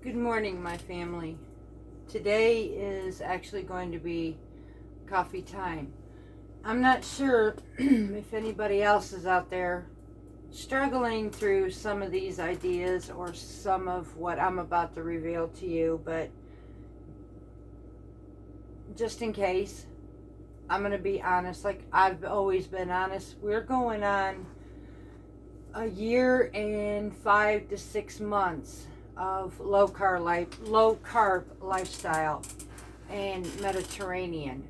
Good morning, my family. Today is actually going to be coffee time. I'm not sure if anybody else is out there struggling through some of these ideas or some of what I'm about to reveal to you, but just in case, I'm going to be honest, like I've always been honest. We're going on a year and 5 to 6 months of low carb lifestyle and Mediterranean.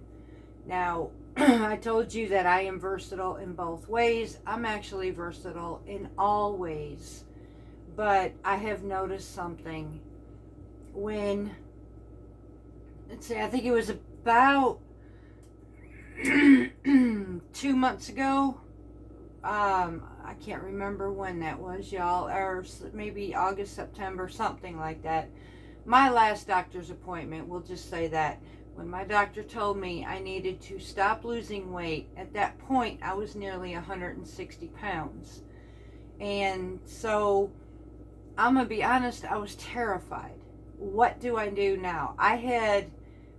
Now, I told you that I am versatile in both ways. I'm actually versatile in all ways, but I have noticed something when, let's see, I think it was about 2 months ago. I can't remember when that was, y'all, or maybe August, September, something like that. My last doctor's appointment, we'll just say that, when my doctor told me I needed to stop losing weight. At that point, I was nearly 160 pounds. And so, I'm going to be honest, I was terrified. What do I do now? I had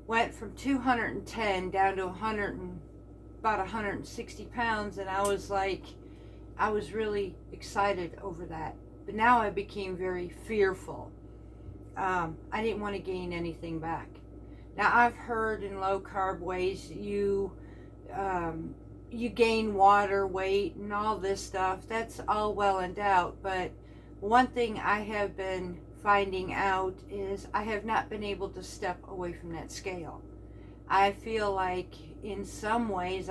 went from 210 down to about 160 pounds, and I was really excited over that. But now I became very fearful. I didn't want to gain anything back. Now, I've heard in low carb ways you gain water weight and all this stuff. That's all well and out, but one thing I have been finding out is I have not been able to step away from that scale. I feel like, in some ways,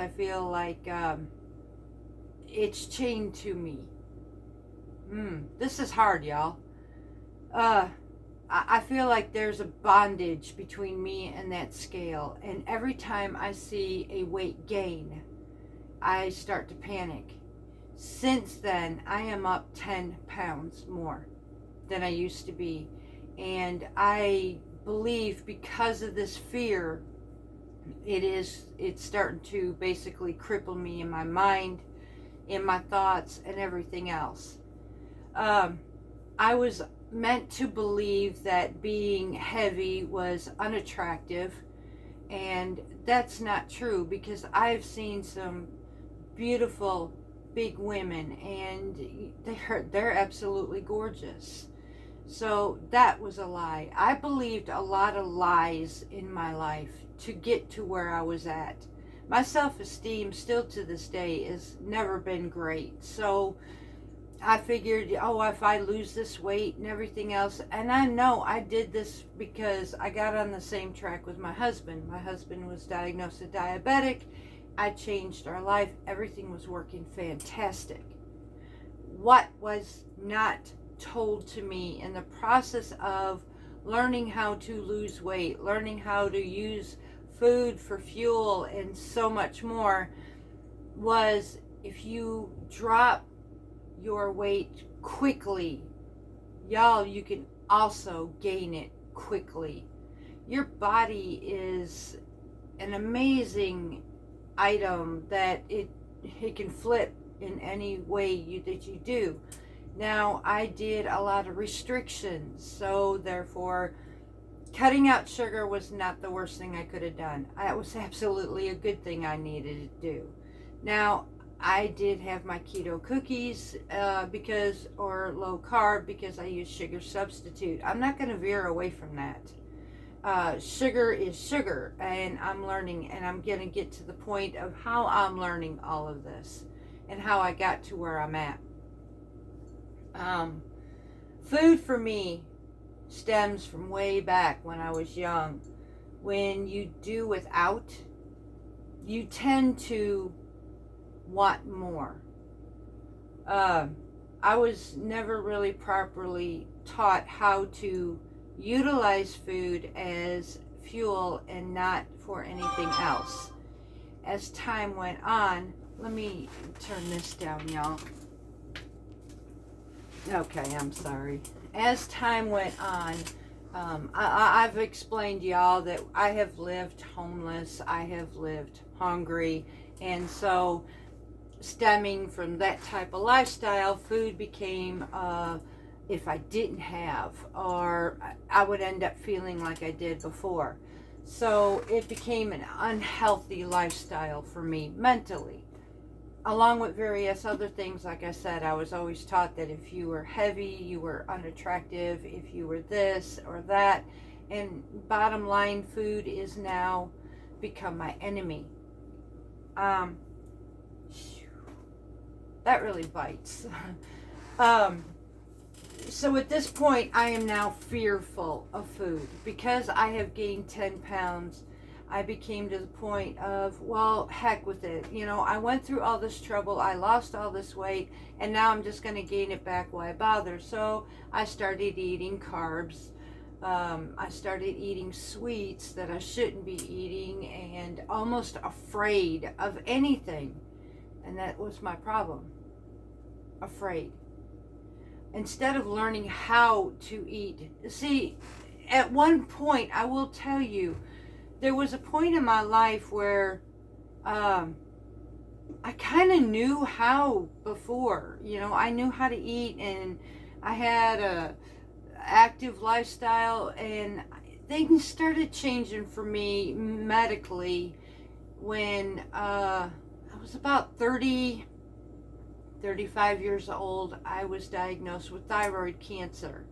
it's chained to me. This is hard, y'all. I feel like there's a bondage between me and that scale, and every time I see a weight gain, I start to panic. Since then, I am up 10 pounds more than I used to be, and I believe because of this fear, it's starting to basically cripple me in my mind, in my thoughts, and everything else. I was meant to believe that being heavy was unattractive, and that's not true, because I've seen some beautiful big women, and they're absolutely gorgeous. So that was a lie. I believed a lot of lies in my life to get to where I was at. My self-esteem still to this day has never been great. So I figured, if I lose this weight and everything else, and I know I did this because I got on the same track with my husband. My husband was diagnosed as diabetic. I changed our life. Everything was working fantastic. What was not told to me in the process of learning how to lose weight, learning how to use food for fuel, and so much more, was if you drop your weight quickly, y'all, you can also gain it quickly. Your body is an amazing item that it can flip in any way that you do. Now, I did a lot of restrictions, so therefore cutting out sugar was not the worst thing I could have done. It was absolutely a good thing I needed to do. Now, I did have my keto cookies or low carb, because I use sugar substitute. I'm not going to veer away from that. Sugar is sugar, and I'm learning, and I'm going to get to the point of how I'm learning all of this and how I got to where I'm at. Food for me stems from way back when I was young. When you do without, you tend to want more. I was never really properly taught how to utilize food as fuel and not for anything else. As time went on, let me turn this down, y'all. Okay, I'm sorry. As time went on, I've explained to y'all that I have lived homeless, I have lived hungry, and so stemming from that type of lifestyle, food became if I didn't have, or I would end up feeling like I did before. So it became an unhealthy lifestyle for me mentally, along with various other things. Like I said, I was always taught that if you were heavy, you were unattractive, if you were this or that. And bottom line, food is now become my enemy. Um, that really bites. um, so at this point, I am now fearful of food. Because I have gained 10 pounds, I became to the point of, well, heck with it. You know, I went through all this trouble, I lost all this weight, and now I'm just going to gain it back. Why bother? So I started eating carbs. I started eating sweets that I shouldn't be eating, and almost afraid of anything. And that was my problem. Afraid. Instead of learning how to eat. See, at one point, I will tell you, there was a point in my life where I kind of knew how before. You know, I knew how to eat, and I had a active lifestyle, and things started changing for me medically when I was about 35 years old. I was diagnosed with thyroid cancer.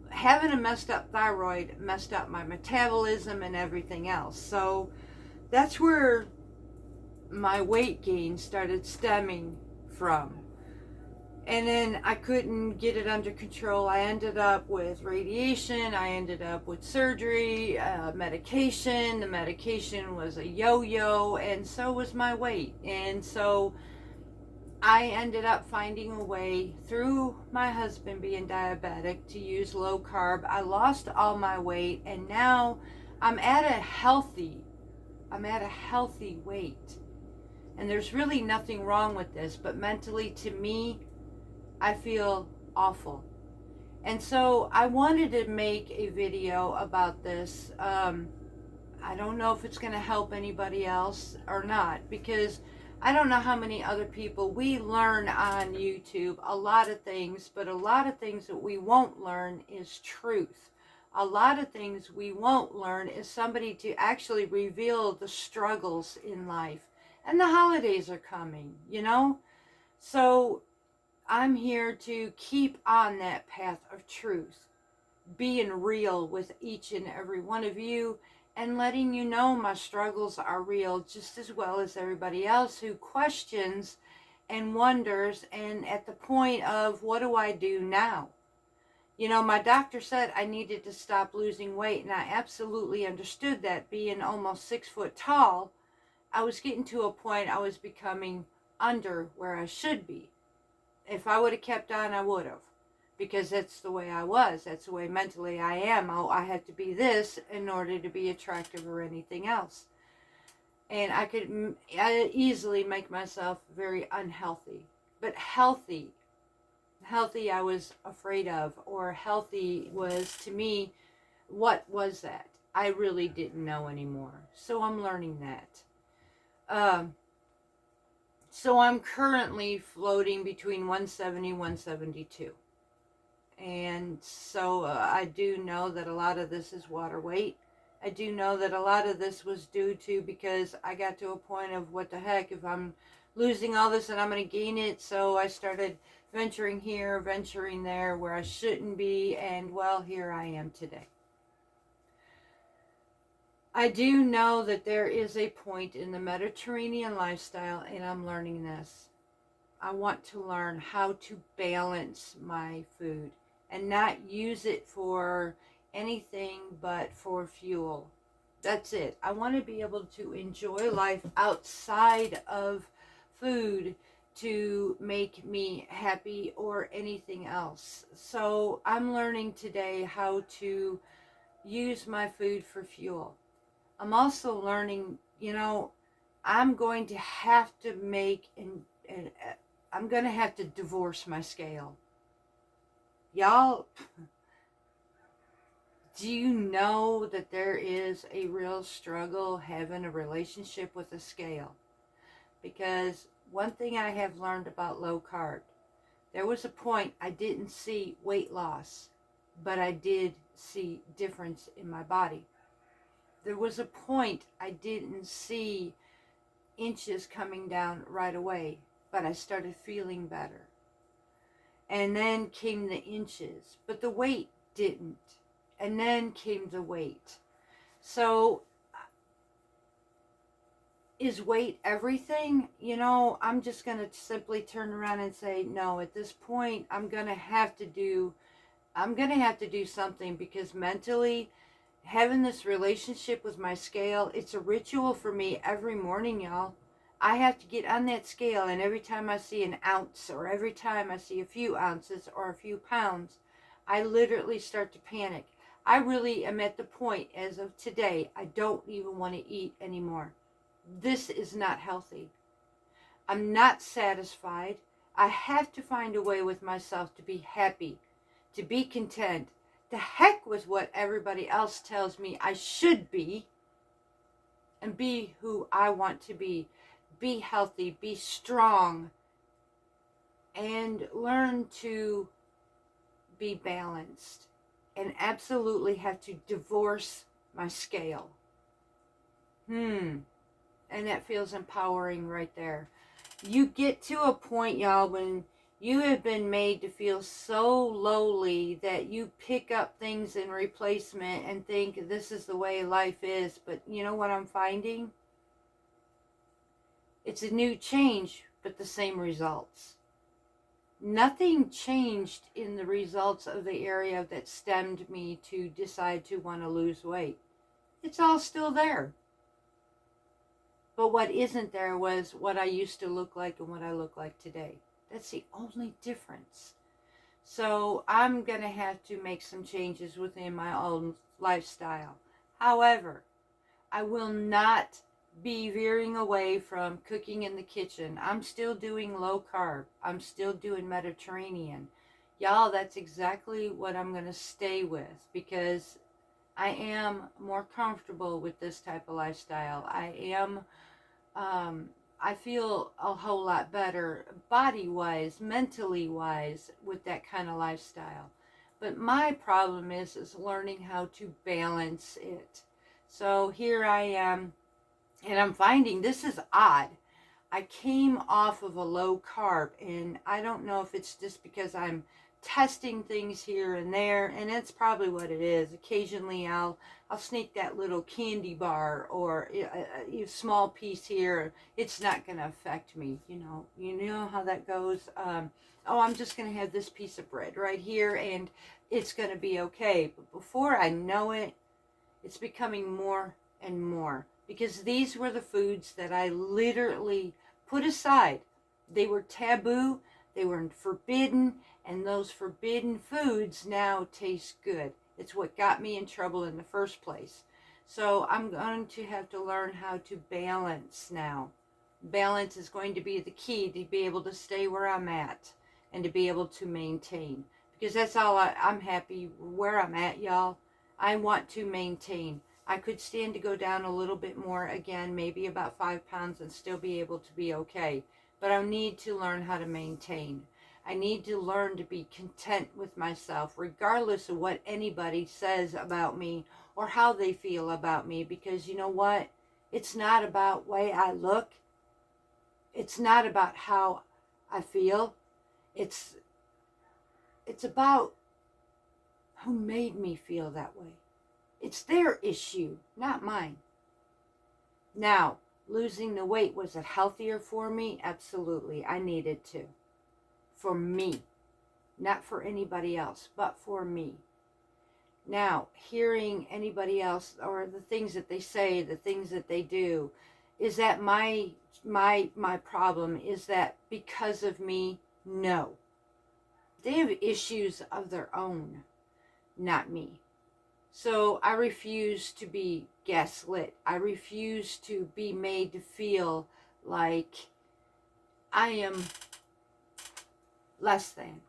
Having a messed up thyroid messed up my metabolism and everything else. So that's where my weight gain started stemming from. And then I couldn't get it under control. I ended up with radiation. I ended up with surgery, medication. The medication was a yo-yo, and so was my weight. And so I ended up finding a way through my husband being diabetic to use low carb. I lost all my weight, and now I'm at a healthy weight. And there's really nothing wrong with this, but mentally, to me, I feel awful. And so I wanted to make a video about this. I don't know if it's going to help anybody else or not, because I don't know how many other people. We learn on YouTube a lot of things, but a lot of things that we won't learn is truth. A lot of things we won't learn is somebody to actually reveal the struggles in life. And the holidays are coming, you know? So I'm here to keep on that path of truth, being real with each and every one of you, and letting you know my struggles are real just as well as everybody else who questions and wonders, and at the point of, what do I do now? You know, my doctor said I needed to stop losing weight, and I absolutely understood that. Being almost 6 foot tall, I was getting to a point I was becoming under where I should be. If I would have kept on, I would have. Because that's the way I was. That's the way mentally I am. I had to be this in order to be attractive or anything else. And I easily make myself very unhealthy. But healthy I was afraid of. Or healthy was, to me, what was that? I really didn't know anymore. So I'm learning that. So I'm currently floating between 170 and 172. And so I do know that a lot of this is water weight. I do know that a lot of this was due to, because I got to a point of, what the heck, if I'm losing all this and I'm going to gain it. So I started venturing here, venturing there where I shouldn't be. And well, here I am today. I do know that there is a point in the Mediterranean lifestyle, and I'm learning this. I want to learn how to balance my food and not use it for anything but for fuel. That's it. I want to be able to enjoy life outside of food to make me happy or anything else. So I'm learning today how to use my food for fuel. I'm also learning, you know, I'm going to have to I'm going to have to divorce my scale. Y'all, do you know that there is a real struggle having a relationship with a scale? Because one thing I have learned about low carb, There was a point I didn't see weight loss, but I did see difference in my body. There was a point I didn't see inches coming down right away, but I started feeling better. And then came the inches, but the weight didn't. And then came the weight. So is weight everything? You know, I'm just going to simply turn around and say, no, at this point, I'm going to have to do something, because mentally, having this relationship with my scale, it's a ritual for me every morning, y'all. I have to get on that scale, and every time I see an ounce, or every time I see a few ounces or a few pounds, I literally start to panic. I really am at the point, as of today, I don't even want to eat anymore. This is not healthy. I'm not satisfied. I have to find a way with myself to be happy, to be content. The heck with what everybody else tells me I should be, and be who I want to be. Be healthy, be strong, and learn to be balanced. And absolutely have to divorce my scale. And that feels empowering right there. You get to a point, y'all, when you have been made to feel so lowly that you pick up things in replacement and think this is the way life is. But you know what I'm finding? It's a new change, but the same results. Nothing changed in the results of the area that stemmed me to decide to want to lose weight. It's all still there. But what isn't there was what I used to look like and what I look like today. That's the only difference. So I'm going to have to make some changes within my own lifestyle. However, I will not be veering away from cooking in the kitchen. I'm still doing low carb. I'm still doing Mediterranean. Y'all, that's exactly what I'm going to stay with, because I am more comfortable with this type of lifestyle. I feel a whole lot better body-wise, mentally-wise with that kind of lifestyle. But my problem is learning how to balance it. So here I am, and I'm finding this is odd. I came off of a low carb, and I don't know if it's just because I'm testing things here and there, and that's probably what it is. Occasionally I'll sneak that little candy bar or a small piece here. It's not going to affect me, you know how that goes. Oh, I'm just going to have this piece of bread right here and it's going to be okay. But before I know it, it's becoming more and more, because these were the foods that I literally put aside. They were taboo, they were forbidden, and those forbidden foods now taste good. It's what got me in trouble in the first place. So I'm going to have to learn how to balance now. Balance is going to be the key to be able to stay where I'm at and to be able to maintain. Because that's all I'm happy where I'm at, y'all. I want to maintain. I could stand to go down a little bit more again, maybe about 5 pounds, and still be able to be okay. But I need to learn how to maintain. I need to learn to be content with myself, regardless of what anybody says about me or how they feel about me. Because you know what? It's not about the way I look. It's not about how I feel. It's about who made me feel that way. It's their issue, not mine. Now, losing the weight, was it healthier for me? Absolutely. I needed to. For me. Not for anybody else, but for me. Now, hearing anybody else or the things that they say, the things that they do, is that my problem? Is that because of me? No. They have issues of their own, not me. So I refuse to be gaslit. I refuse to be made to feel like I am less than.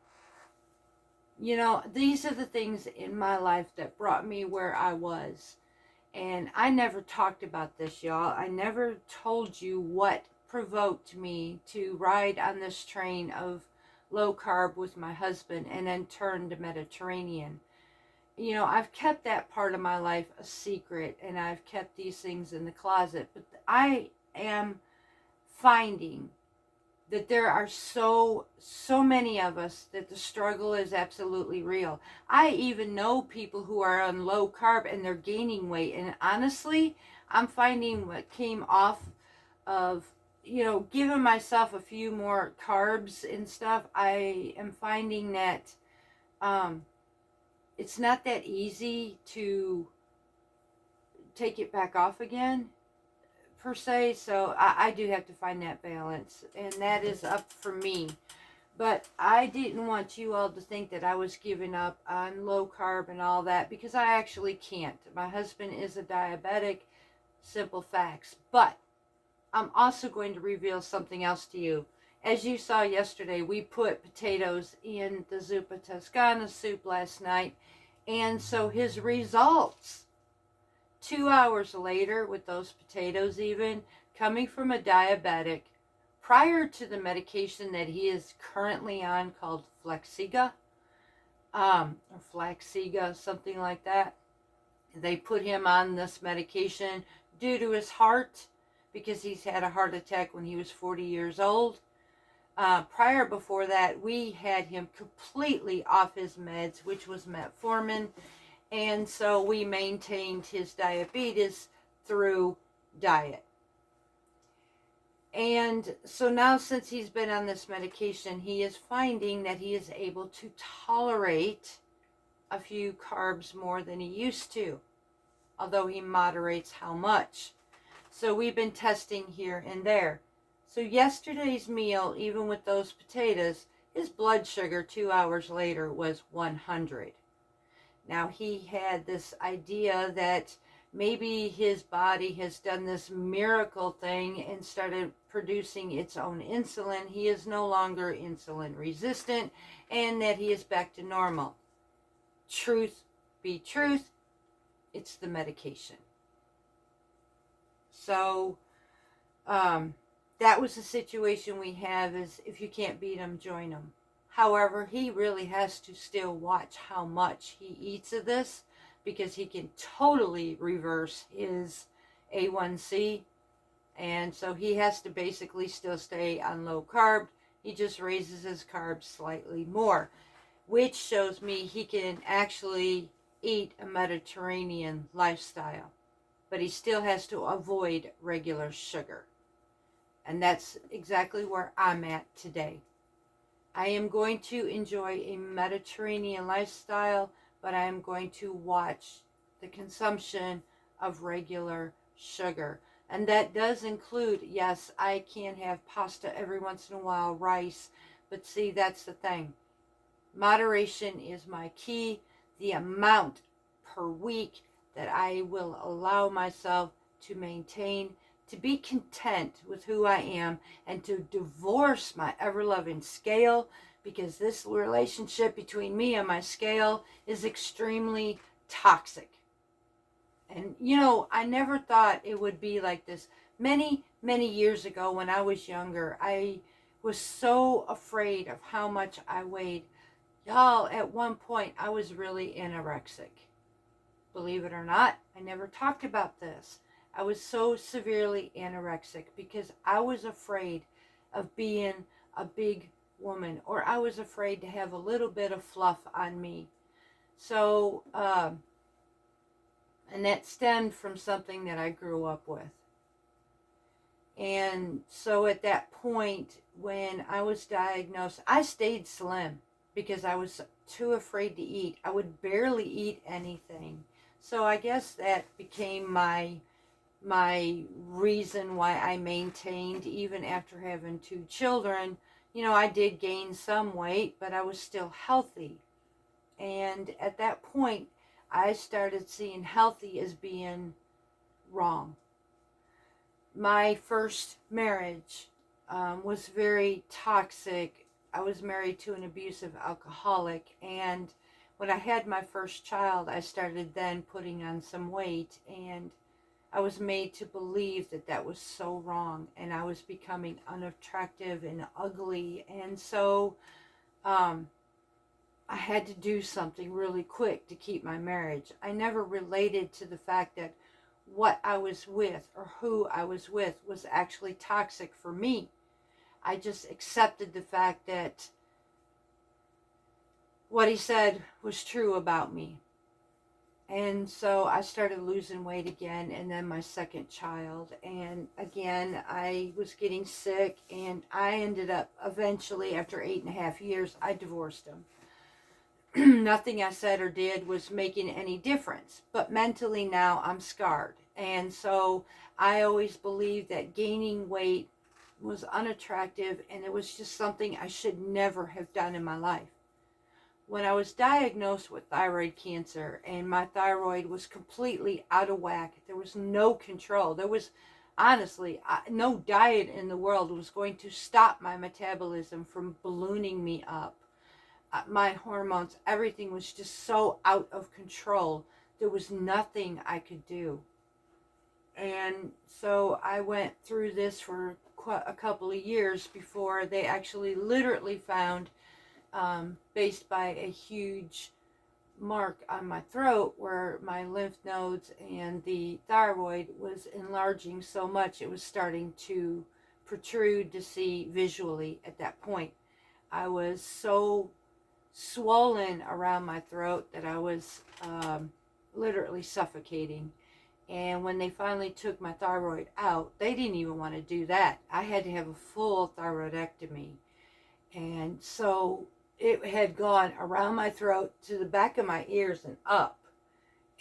These are the things in my life that brought me where I was. And I never talked about this, y'all. I never told you what provoked me to ride on this train of low carb with my husband and then turned to Mediterranean. You know, I've kept that part of my life a secret, and I've kept these things in the closet, but I am finding that there are so many of us that the struggle is absolutely real. I even know people who are on low carb and they're gaining weight, and honestly, I'm finding what came off of, you know, giving myself a few more carbs and stuff, I am finding that it's not that easy to take it back off again, per se. So I do have to find that balance, and that is up for me. But I didn't want you all to think that I was giving up on low carb and all that, because I actually can't. My husband is a diabetic, simple facts. But I'm also going to reveal something else to you. As you saw yesterday, we put potatoes in the zuppa toscana soup last night, and so his results 2 hours later, with those potatoes, even coming from a diabetic, prior to the medication that he is currently on called or Flaxiga, something like that. They put him on this medication due to his heart, because he's had a heart attack when he was 40 years old. Before that, we had him completely off his meds, which was metformin. And so we maintained his diabetes through diet. And so now, since he's been on this medication, he is finding that he is able to tolerate a few carbs more than he used to, although he moderates how much. So we've been testing here and there. So yesterday's meal, even with those potatoes, his blood sugar 2 hours later was 100. Now, he had this idea that maybe his body has done this miracle thing and started producing its own insulin. He is no longer insulin resistant, and that he is back to normal. Truth be truth, it's the medication. So that was the situation we have, is if you can't beat them, join them. However, he really has to still watch how much he eats of this, because he can totally reverse his A1C. And so he has to basically still stay on low carb. He just raises his carbs slightly more, which shows me he can actually eat a Mediterranean lifestyle. But he still has to avoid regular sugar. And that's exactly where I'm at today. I am going to enjoy a Mediterranean lifestyle, but I am going to watch the consumption of regular sugar. And that does include, yes, I can have pasta every once in a while, rice, but see, that's the thing. Moderation is my key. The amount per week that I will allow myself to maintain, to be content with who I am, and to divorce my ever-loving scale, because this relationship between me and my scale is extremely toxic. And, you know, I never thought it would be like this. Many, many years ago, when I was younger, I was so afraid of how much I weighed. Y'all, at one point, I was really anorexic. Believe it or not, I never talked about this. I was so severely anorexic because I was afraid of being a big woman, or I was afraid to have a little bit of fluff on me. So, and that stemmed from something that I grew up with. And so at that point, when I was diagnosed, I stayed slim because I was too afraid to eat. I would barely eat anything. So I guess that became my reason why I maintained, even after having 2 children. You know, I did gain some weight, but I was still healthy. And at that point, I started seeing healthy as being wrong. My first marriage was very toxic. I was married to an abusive alcoholic, and when I had my first child, I started then putting on some weight, and I was made to believe that that was so wrong, and I was becoming unattractive and ugly. And so um, I had to do something really quick to keep my marriage. I never related to the fact that what I was with or who I was with was actually toxic for me. I just accepted the fact that what he said was true about me. And so I started losing weight again, and then my second child. And again, I was getting sick, and I ended up eventually, after 8.5 years, I divorced him. Nothing I said or did was making any difference. But mentally now I'm scarred. And so I always believed that gaining weight was unattractive, and it was just something I should never have done in my life. When I was diagnosed with thyroid cancer and my thyroid was completely out of whack, there was no control. There was honestly no diet in the world was going to stop my metabolism from ballooning me up. My hormones, everything was just so out of control. There was nothing I could do. And so I went through this for quite a couple of years before they actually literally found, based by a huge mark on my throat where my lymph nodes and the thyroid was enlarging so much it was starting to protrude to see visually at that point. I was so swollen around my throat that I was literally suffocating. And when they finally took my thyroid out, they didn't even want to do that. I had to have a full thyroidectomy. And so it had gone around my throat to the back of my ears and up.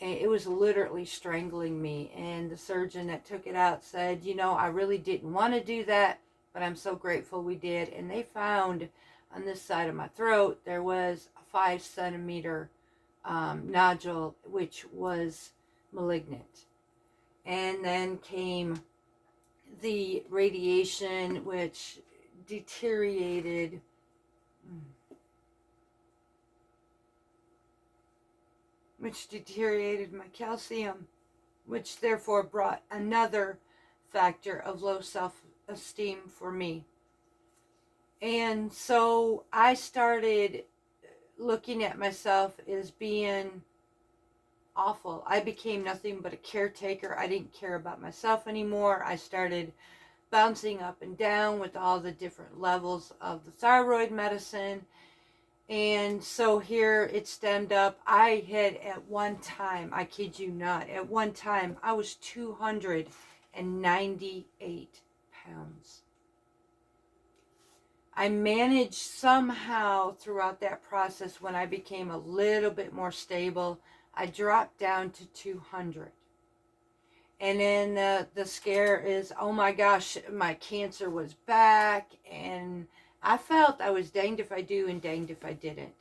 And it was literally strangling me. And the surgeon that took it out said, I really didn't want to do that, but I'm so grateful we did. And they found on this side of my throat, there was a 5 centimeter nodule, which was malignant. And then came the radiation, which deteriorated my calcium, which therefore brought another factor of low self-esteem for me. And so I started looking at myself as being awful. I became nothing but a caretaker. I didn't care about myself anymore. I started bouncing up and down with all the different levels of the thyroid medicine. And so here it stemmed up. I had at one time, I kid you not, at one time I was 298 pounds. I managed somehow throughout that process, when I became a little bit more stable, I dropped down to 200. And then the scare is, oh my gosh, my cancer was back. And I felt I was danged if I do and danged if I didn't.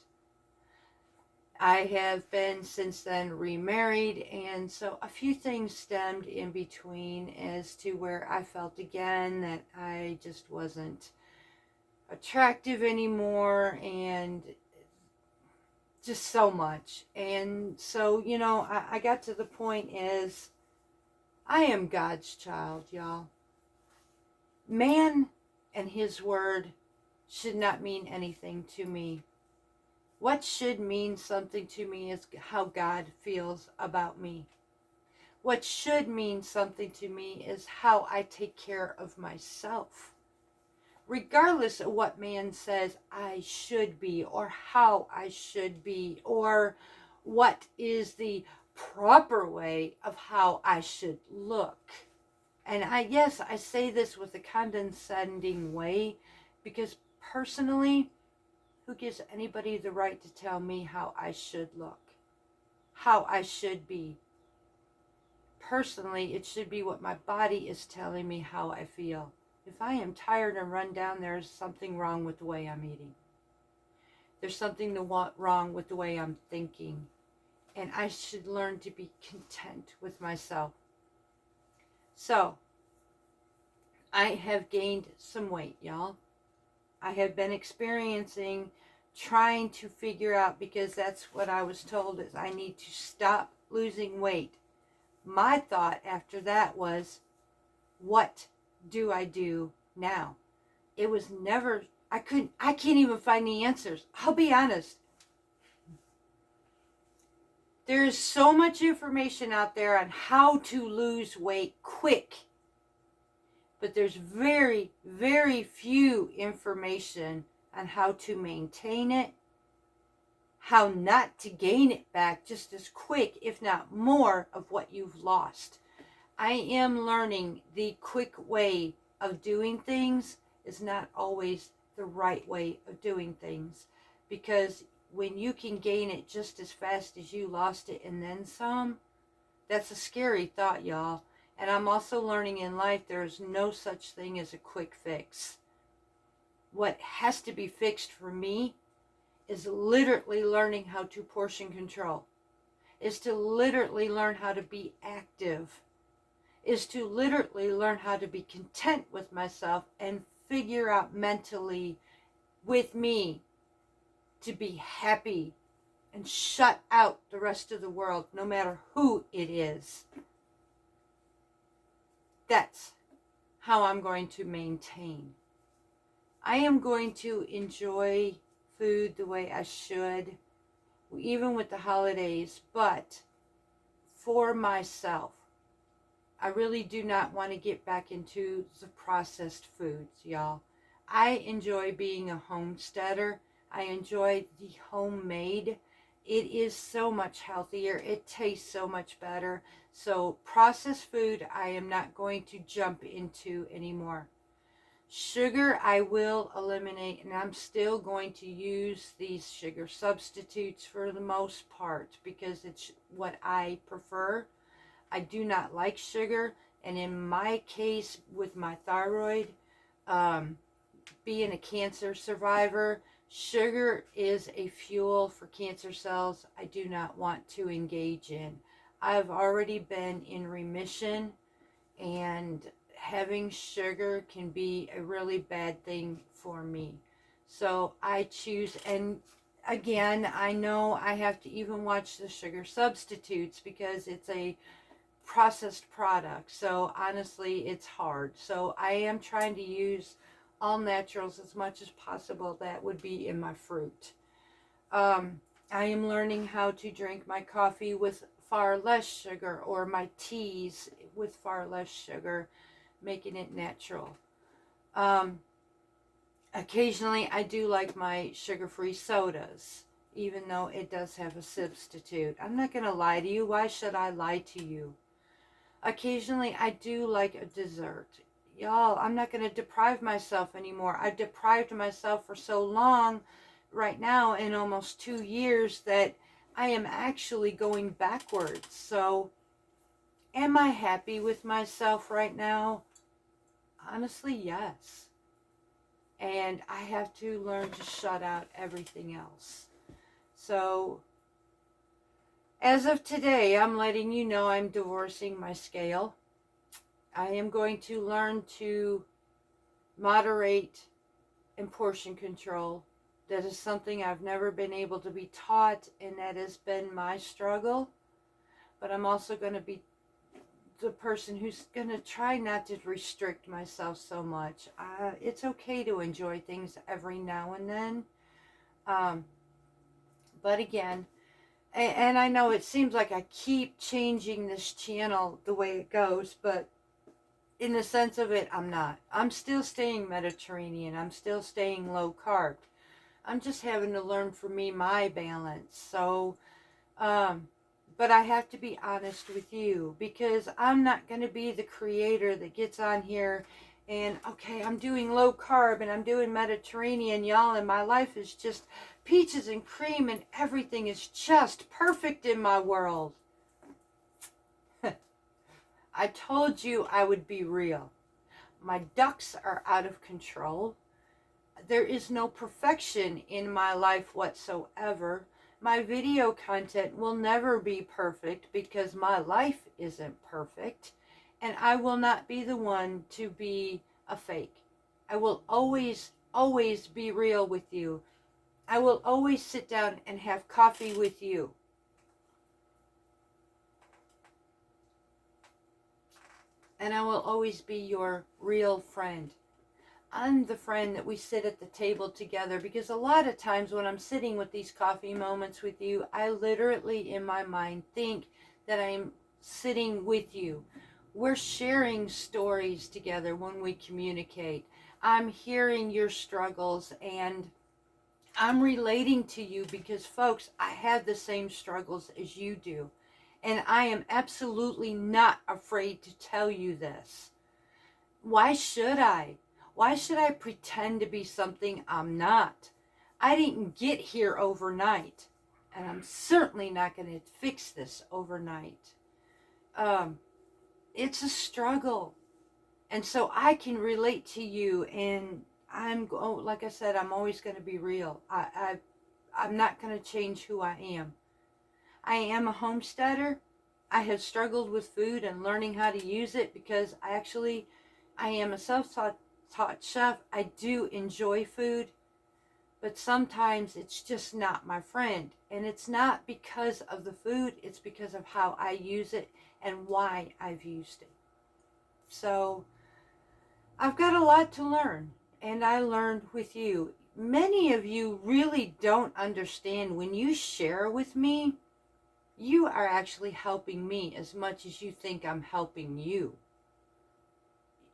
I have been since then remarried, and so a few things stemmed in between as to where I felt again that I just wasn't attractive anymore, and just so much. And so, I got to the point is I am God's child, y'all. Man and his word should not mean anything to me. What should mean something to me is how God feels about me. What should mean something to me is how I take care of myself. Regardless of what man says I should be, or how I should be, or what is the proper way of how I should look. And I say this with a condescending way, because personally, who gives anybody the right to tell me how I should look, how I should be? Personally, it should be what my body is telling me how I feel. If I am tired and run down, there's something wrong with the way I'm eating. There's something wrong with the way I'm thinking. And I should learn to be content with myself. So, I have gained some weight, y'all. I have been experiencing trying to figure out, because that's what I was told, is I need to stop losing weight. My thought after that was, what do I do now? It was never, I can't even find the answers. I'll be honest. There is so much information out there on how to lose weight quick. But there's very, very few information on how to maintain it, how not to gain it back just as quick, if not more, of what you've lost. I am learning the quick way of doing things is not always the right way of doing things, because when you can gain it just as fast as you lost it and then some, that's a scary thought, y'all. And I'm also learning in life there's no such thing as a quick fix. What has to be fixed for me is literally learning how to portion control, is to literally learn how to be active, is to literally learn how to be content with myself and figure out mentally with me to be happy and shut out the rest of the world, no matter who it is. That's how I'm going to maintain. I am going to enjoy food the way I should, even with the holidays, but for myself. I really do not want to get back into the processed foods, y'all. I enjoy being a homesteader. I enjoy the homemade. It is so much healthier. It tastes so much better. So processed food, I am not going to jump into anymore. Sugar, I will eliminate, and I'm still going to use these sugar substitutes for the most part because it's what I prefer. I do not like sugar, and in my case with my thyroid, being a cancer survivor, sugar is a fuel for cancer cells I do not want to engage in. I've already been in remission, and having sugar can be a really bad thing for me. So I choose, and again, I know I have to even watch the sugar substitutes because it's a processed product. So honestly, it's hard. So I am trying to use all naturals as much as possible. That would be in my fruit. I am learning how to drink my coffee with far less sugar, or my teas with far less sugar, making it natural. Occasionally I do like my sugar-free sodas, even though it does have a substitute. I'm not going to lie to you. Why should I lie to you? Occasionally I do like a dessert. Y'all, I'm not going to deprive myself anymore. I've deprived myself for so long right now, in almost 2 years, that I am actually going backwards. So am I happy with myself right now? Honestly, yes. And I have to learn to shut out everything else. So as of today, I'm letting you know I'm divorcing my scale. I am going to learn to moderate and portion control. That is something I've never been able to be taught, and that has been my struggle. But I'm also going to be the person who's going to try not to restrict myself so much. It's okay to enjoy things every now and then. But again, and I know it seems like I keep changing this channel the way it goes, but in the sense of it, I'm not. I'm still staying Mediterranean. I'm still staying low carb. I'm just having to learn for me my balance. So, but I have to be honest with you, because I'm not going to be the creator that gets on here and, okay, I'm doing low carb and I'm doing Mediterranean, y'all, and my life is just peaches and cream and everything is just perfect in my world. I told you I would be real. My ducks are out of control. There is no perfection in my life whatsoever. My video content will never be perfect because my life isn't perfect. And I will not be the one to be a fake. I will always, always be real with you. I will always sit down and have coffee with you. And I will always be your real friend. I'm the friend that we sit at the table together, because a lot of times when I'm sitting with these coffee moments with you, I literally in my mind think that I'm sitting with you. We're sharing stories together when we communicate. I'm hearing your struggles and I'm relating to you because, folks, I have the same struggles as you do. And I am absolutely not afraid to tell you this. Why should I? Why should I pretend to be something I'm not? I didn't get here overnight. And I'm certainly not going to fix this overnight. It's a struggle. And so I can relate to you, and like I said, I'm always going to be real. I'm not going to change who I am. I am a homesteader. I have struggled with food and learning how to use it because I am a self-taught chef. I do enjoy food, but sometimes it's just not my friend. And it's not because of the food, it's because of how I use it and why I've used it. So I've got a lot to learn, and I learned with you. Many of you really don't understand when you share with me, you are actually helping me as much as you think I'm helping you.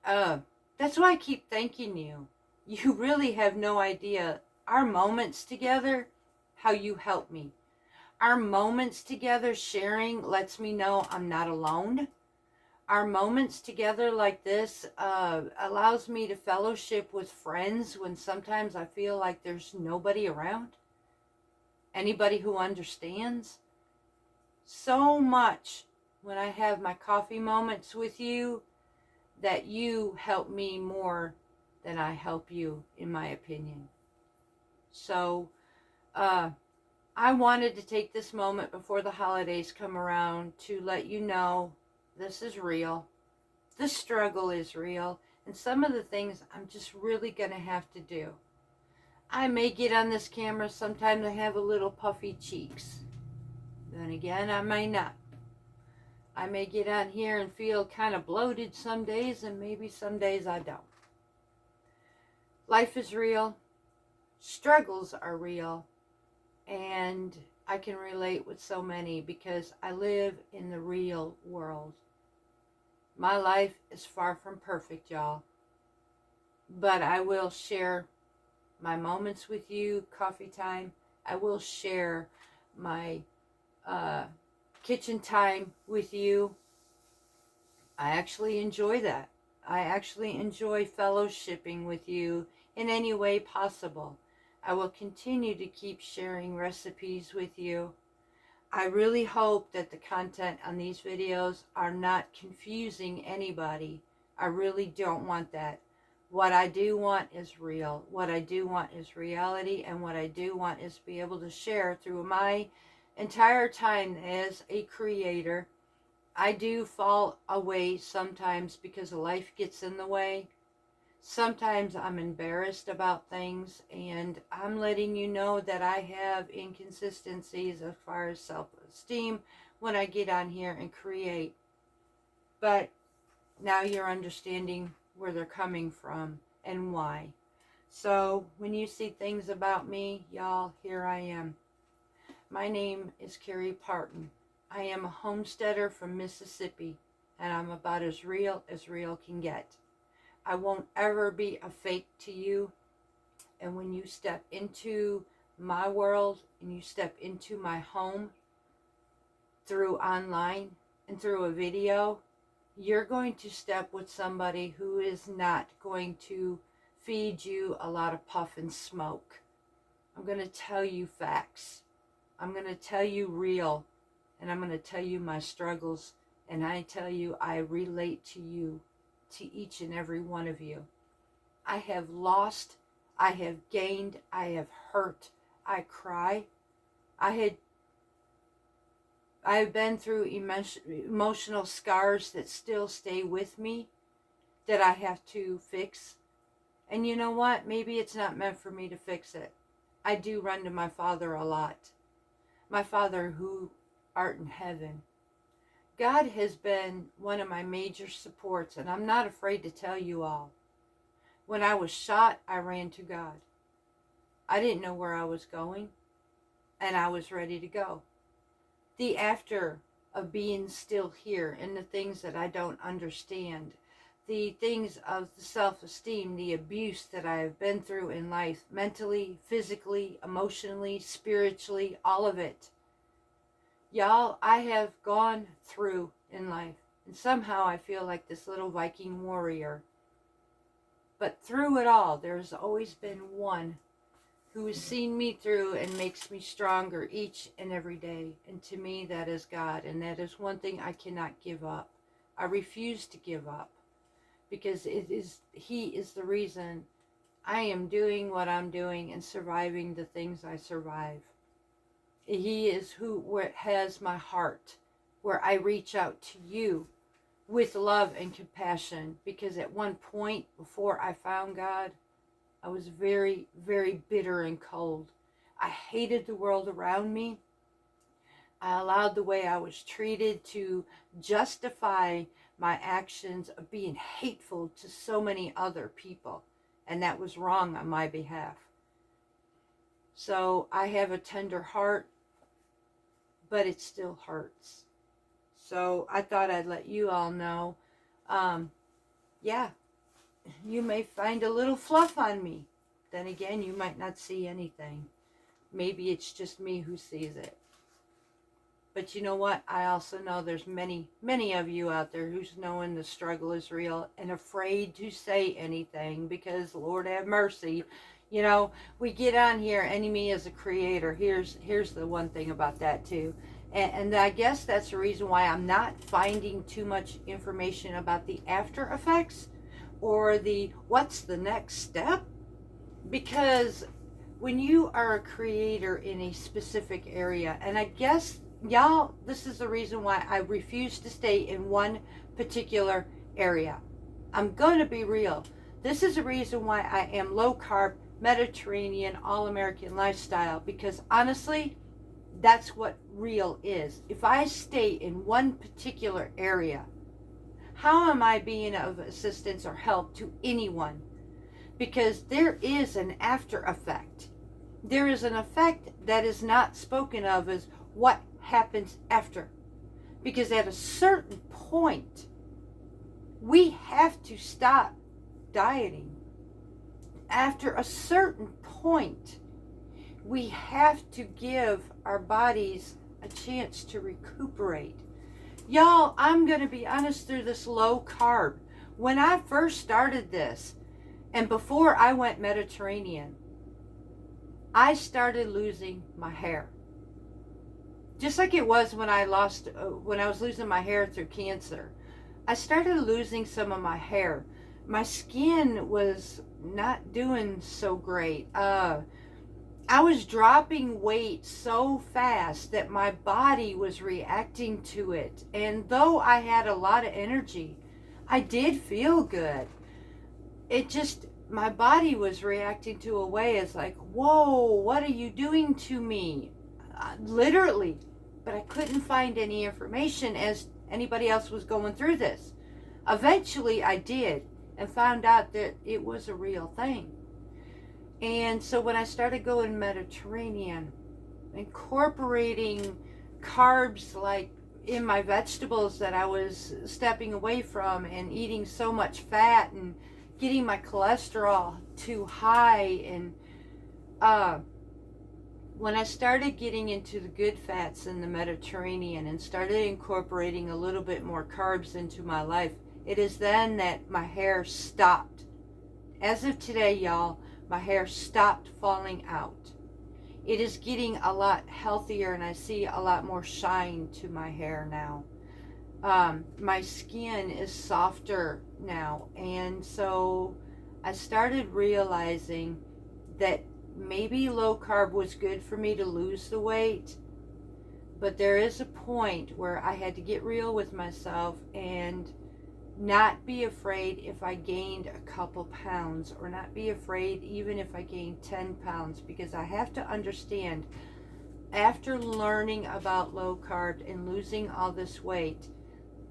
That's why I keep thanking you. You really have no idea. Our moments together, how you help me. Our moments together sharing lets me know I'm not alone. Our moments together like this allows me to fellowship with friends when sometimes I feel like there's nobody around. Anybody who understands. So much when I have my coffee moments with you that you help me more than I help you, in my opinion. So I wanted to take this moment before the holidays come around to let you know this is real. The struggle is real, and some of the things I'm just really going to have to do. I may get on this camera, sometimes I have a little puffy cheeks. Then again, I may not. I may get on here and feel kind of bloated some days, and maybe some days I don't. Life is real. Struggles are real. And I can relate with so many because I live in the real world. My life is far from perfect, y'all. But I will share my moments with you, coffee time. I will share my kitchen time with you. I actually enjoy that. I actually enjoy fellowshipping with you in any way possible. I will continue to keep sharing recipes with you. I really hope that the content on these videos are not confusing anybody. I really don't want that. What I do want is real. What I do want is reality, and what I do want is to be able to share through my entire time as a creator. I do fall away sometimes because life gets in the way. Sometimes I'm embarrassed about things, and I'm letting you know that I have inconsistencies as far as self-esteem when I get on here and create. But now you're understanding where they're coming from and why. So when you see things about me, y'all, here I am. My name is Carrie Parton. I am a homesteader from Mississippi, and I'm about as real can get. I won't ever be a fake to you. And when you step into my world and you step into my home through online and through a video, you're going to step with somebody who is not going to feed you a lot of puff and smoke. I'm going to tell you facts. I'm going to tell you real. And I'm going to tell you my struggles. And I tell you I relate to you, to each and every one of you. I have lost, I have gained, I have hurt, I cry. I have been through emotional scars that still stay with me, that I have to fix. And you know what? Maybe it's not meant for me to fix it. I do run to my Father a lot. My Father who art in heaven. God has been one of my major supports, and I'm not afraid to tell you all. When I was shot, I ran to God. I didn't know where I was going, and I was ready to go. The after of being still here and the things that I don't understand, the things of the self-esteem, the abuse that I have been through in life, mentally, physically, emotionally, spiritually, all of it. Y'all, I have gone through in life, and somehow I feel like this little Viking warrior. But through it all, there's always been one who has seen me through and makes me stronger each and every day. And to me, that is God. And that is one thing I cannot give up. I refuse to give up, because He is the reason I am doing what I'm doing and surviving the things I survive. He is who has my heart, where I reach out to you with love and compassion, because at one point before I found God, I was very, very bitter and cold. I hated the world around me. I allowed the way I was treated to justify my actions of being hateful to so many other people. And that was wrong on my behalf. So I have a tender heart, but it still hurts. So I thought I'd let you all know, yeah, you may find a little fluff on me. Then again, you might not see anything. Maybe it's just me who sees it. But you know what? I also know there's many, many of you out there who's knowing the struggle is real and afraid to say anything because, Lord have mercy, you know, we get on here, enemy is a creator. Here's the one thing about that too. And I guess that's the reason why I'm not finding too much information about the after effects or the what's the next step. Because when you are a creator in a specific area, and I guess, y'all, this is the reason why I refuse to stay in one particular area. I'm going to be real. This is the reason why I am low carb, Mediterranean, all-American lifestyle, because honestly, that's what real is. If I stay in one particular area, how am I being of assistance or help to anyone? Because there is an after effect. There is an effect that is not spoken of as what happens after. Because at a certain point, we have to stop dieting. After a certain point, we have to give our bodies a chance to recuperate. Y'all, I'm going to be honest, through this low carb. When I first started this, and before I went Mediterranean, I started losing my hair. Just like it was when I was losing my hair through cancer. I started losing some of my hair. My skin was not doing so great. I was dropping weight so fast that my body was reacting to it. And though I had a lot of energy, I did feel good. It just, my body was reacting to a way as like, whoa, what are you doing to me? Literally. But I couldn't find any information as anybody else was going through this. Eventually I did and found out that it was a real thing. And so when I started going Mediterranean, incorporating carbs like in my vegetables that I was stepping away from, and eating so much fat and getting my cholesterol too high, and when I started getting into the good fats in the Mediterranean and started incorporating a little bit more carbs into my life, it is then that my hair stopped. As of today, y'all, my hair stopped falling out. It is getting a lot healthier, and I see a lot more shine to my hair now. My skin is softer now, and so I started realizing that maybe low carb was good for me to lose the weight, but there is a point where I had to get real with myself and not be afraid if I gained a couple pounds, or not be afraid even if I gained 10 pounds, because I have to understand, after learning about low carb and losing all this weight,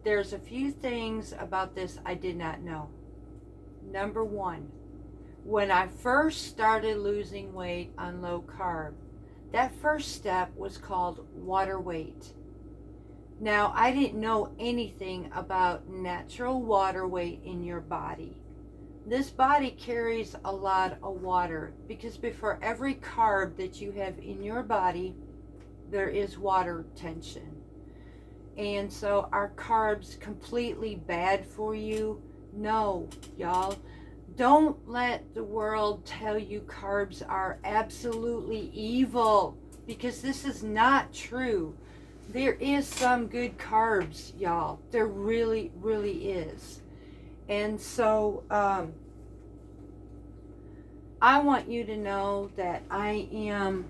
there's a few things about this I did not know. Number one, When I first started losing weight on low carb, that first step was called water weight. Now, I didn't know anything about natural water weight in your body. This body carries a lot of water because before every carb that you have in your body, there is water tension. And so are carbs completely bad for you? No, y'all. Don't let the world tell you carbs are absolutely evil, because this is not true. There is some good carbs, y'all. There really, really is. And so I want you to know that I'm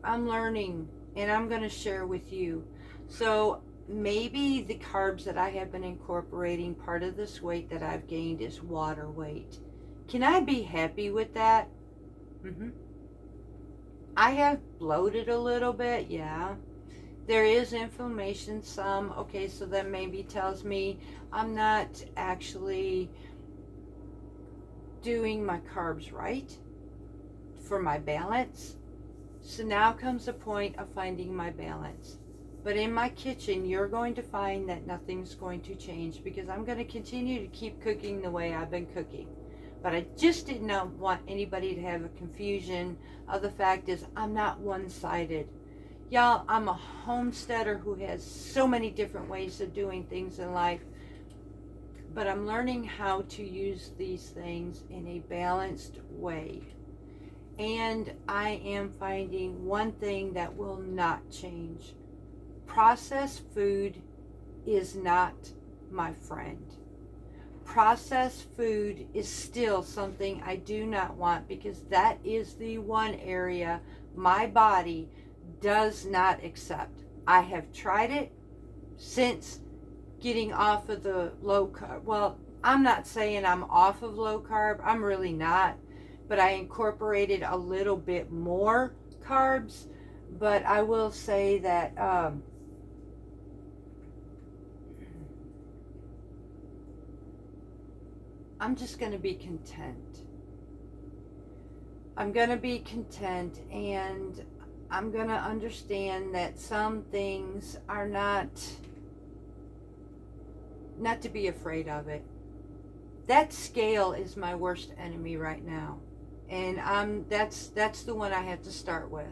learning, and I'm going to share with you. So maybe the carbs that I have been incorporating, part of this weight that I've gained is water weight. Can I be happy with that? I have bloated a little bit, yeah. There is inflammation, some. Okay, so that maybe tells me I'm not actually doing my carbs right for my balance. So now comes the point of finding my balance. But in my kitchen, you're going to find that nothing's going to change, because I'm going to continue to keep cooking the way I've been cooking. But I just did not want anybody to have a confusion of the fact is I'm not one-sided. Y'all, I'm a homesteader who has so many different ways of doing things in life. But I'm learning how to use these things in a balanced way. And I am finding one thing that will not change. Processed food is not my friend. Processed food is still something I do not want, because that is the one area my body does not accept. I have tried it since getting off of the low carb. Well, I'm not saying I'm off of low carb. I'm really not. But I incorporated a little bit more carbs. But I will say that I'm just going to be content. I'm going to be content, and I'm going to understand that some things are not to be afraid of it. That scale is my worst enemy right now. And that's the one I have to start with.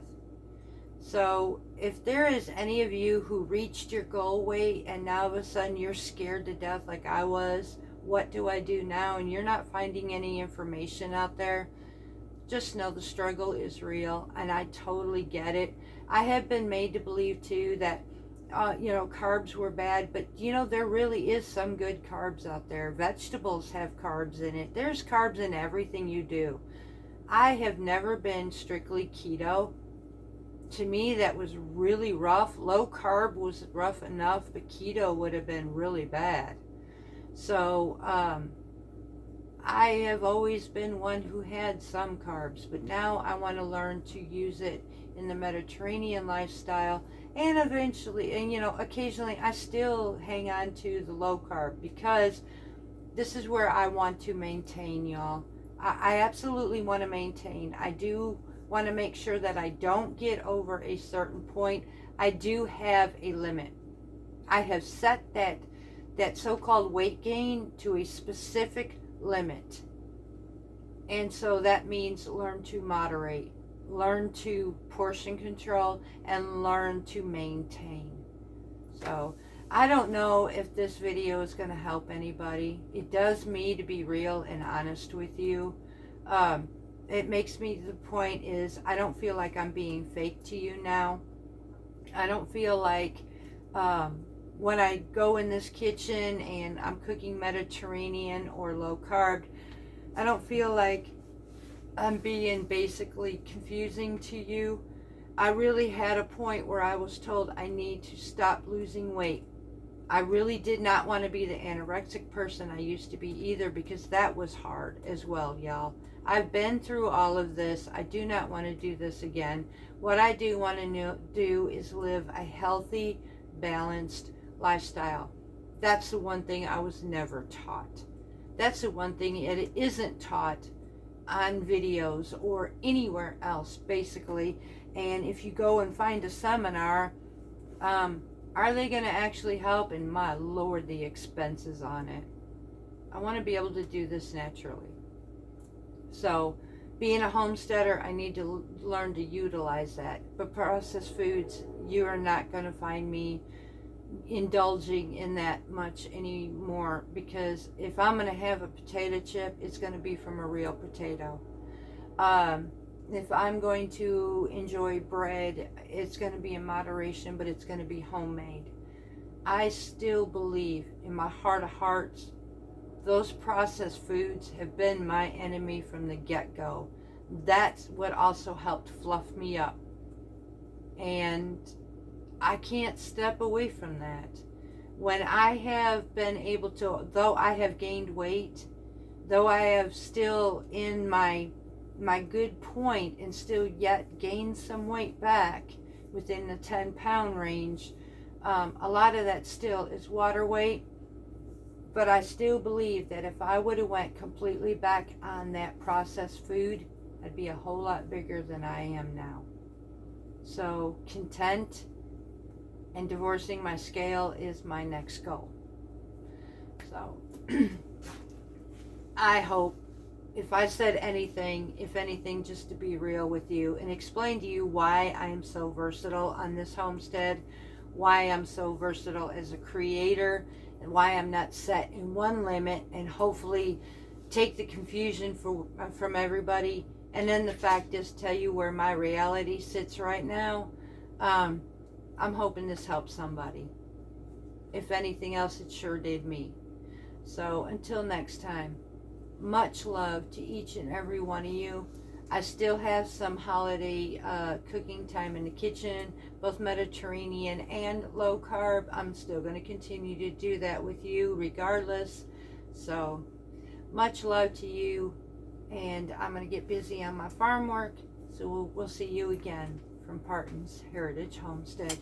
So if there is any of you who reached your goal weight and now all of a sudden you're scared to death like I was, what do I do now? And you're not finding any information out there, just know the struggle is real, and I totally get it. I have been made to believe too that carbs were bad, but there really is some good carbs out there. Vegetables have carbs in it. There's carbs in everything you do. I have never been strictly keto. To me, that was really rough. Low carb was rough enough, but keto would have been really bad. So I have always been one who had some carbs, but now I want to learn to use it in the Mediterranean lifestyle, and eventually, and occasionally I still hang on to the low carb, because this is where I want to maintain, y'all. I absolutely want to maintain. I do want to make sure that I don't get over a certain point. I do have a limit. I have set that so-called weight gain to a specific limit. And so that means learn to moderate, learn to portion control, and learn to maintain. So I don't know if this video is going to help anybody. It does me to be real and honest with you. It makes me to the point is I don't feel like I'm being fake to you now. I don't feel like when I go in this kitchen and I'm cooking Mediterranean or low carb, I don't feel like I'm being basically confusing to you. I really had a point where I was told I need to stop losing weight. I really did not want to be the anorexic person I used to be either, because that was hard as well, y'all. I've been through all of this. I do not want to do this again. What I do want to do is live a healthy, balanced lifestyle. That's the one thing I was never taught. That's the one thing it isn't taught on videos or anywhere else, basically. And if you go and find a seminar, are they going to actually help? And my Lord, the expenses on it. I want to be able to do this naturally. So, being a homesteader, I need to learn to utilize that. But processed foods, you are not going to find me indulging in that much anymore, because if I'm going to have a potato chip, it's going to be from a real potato. If I'm going to enjoy bread, it's going to be in moderation, but it's going to be homemade. I still believe in my heart of hearts, those processed foods have been my enemy from the get-go. That's what also helped fluff me up. And I can't step away from that. When I have been able to, though I have gained weight, though I have still in my good point and still yet gained some weight back within the 10-pound range, a lot of that still is water weight. But I still believe that if I would have went completely back on that processed food, I'd be a whole lot bigger than I am now. So content and divorcing my scale is my next goal. So I hope, if I said anything, if anything, just to be real with you and explain to you why I am so versatile on this homestead, why I'm so versatile as a creator, and why I'm not set in one limit, and hopefully take the confusion from everybody. And then the fact is, tell you where my reality sits right now. I'm hoping this helps somebody. If anything else, it sure did me. So until next time, much love to each and every one of you. I still have some holiday cooking time in the kitchen, both Mediterranean and low carb. I'm still going to continue to do that with you regardless. So much love to you, and I'm going to get busy on my farm work. So we'll see you again from Parton's Heritage Homestead.